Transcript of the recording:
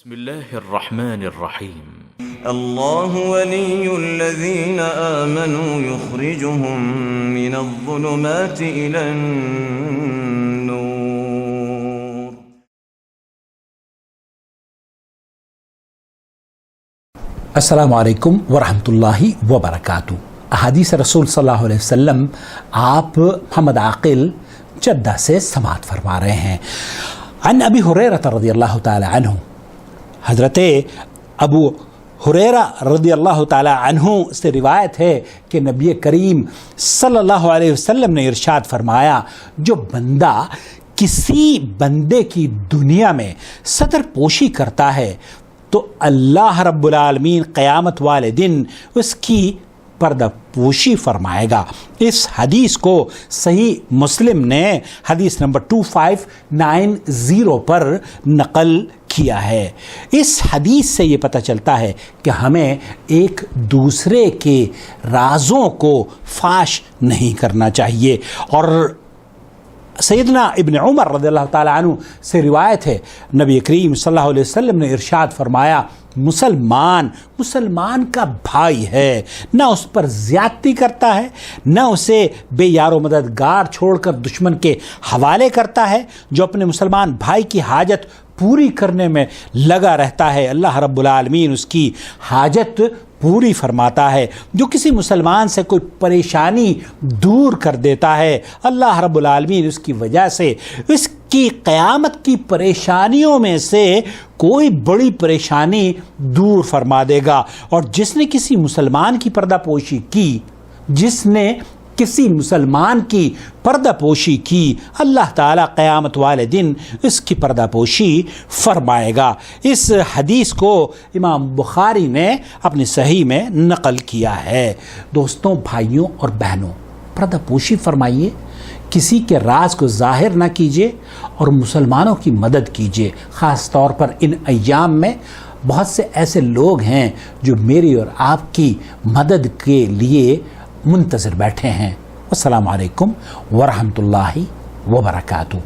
بسم الله الرحمن الرحيم الله ولي الذين آمنوا يخرجهم من الظلمات إلى النور. السلام علیکم ورحمۃ اللہ وبرکاتہ. احادیث رسول صلی اللہ علیہ وسلم آپ محمد عاقل جدہ سے سماعت فرما رہے ہیں. عن ابی ہریرہ رضی اللہ تعالی عنہ، حضرت ابو ہریرہ رضی اللہ تعالی عنہ سے روایت ہے کہ نبی کریم صلی اللہ علیہ وسلم نے ارشاد فرمایا، جو بندہ کسی بندے کی دنیا میں ستر پوشی کرتا ہے تو اللہ رب العالمین قیامت والے دن اس کی پردہ پوشی فرمائے گا. اس حدیث کو صحیح مسلم نے حدیث نمبر 2590 پر نقل کیا ہے. اس حدیث سے یہ پتہ چلتا ہے کہ ہمیں ایک دوسرے کے رازوں کو فاش نہیں کرنا چاہیے. اور سیدنا ابن عمر رضی اللہ تعالیٰ عنہ سے روایت ہے، نبی کریم صلی اللہ علیہ وسلم نے ارشاد فرمایا، مسلمان کا بھائی ہے، نہ اس پر زیادتی کرتا ہے، نہ اسے بے یار و مددگار چھوڑ کر دشمن کے حوالے کرتا ہے. جو اپنے مسلمان بھائی کی حاجت پوری کرنے میں لگا رہتا ہے، اللہ رب العالمین اس کی حاجت پوری فرماتا ہے. جو کسی مسلمان سے کوئی پریشانی دور کر دیتا ہے، اللہ رب العالمین اس کی وجہ سے اس کی قیامت کی پریشانیوں میں سے کوئی بڑی پریشانی دور فرما دے گا. اور جس نے کسی مسلمان کی پردہ پوشی کی، اللہ تعالیٰ قیامت والے دن اس کی پردہ پوشی فرمائے گا. اس حدیث کو امام بخاری نے اپنی صحیح میں نقل کیا ہے. دوستوں، بھائیوں اور بہنوں، پردہ پوشی فرمائیے، کسی کے راز کو ظاہر نہ کیجیے اور مسلمانوں کی مدد کیجیے. خاص طور پر ان ایام میں بہت سے ایسے لوگ ہیں جو میری اور آپ کی مدد کے لیے منتظر بیٹھے ہیں. السلام علیکم ورحمۃ اللہ وبرکاتہ.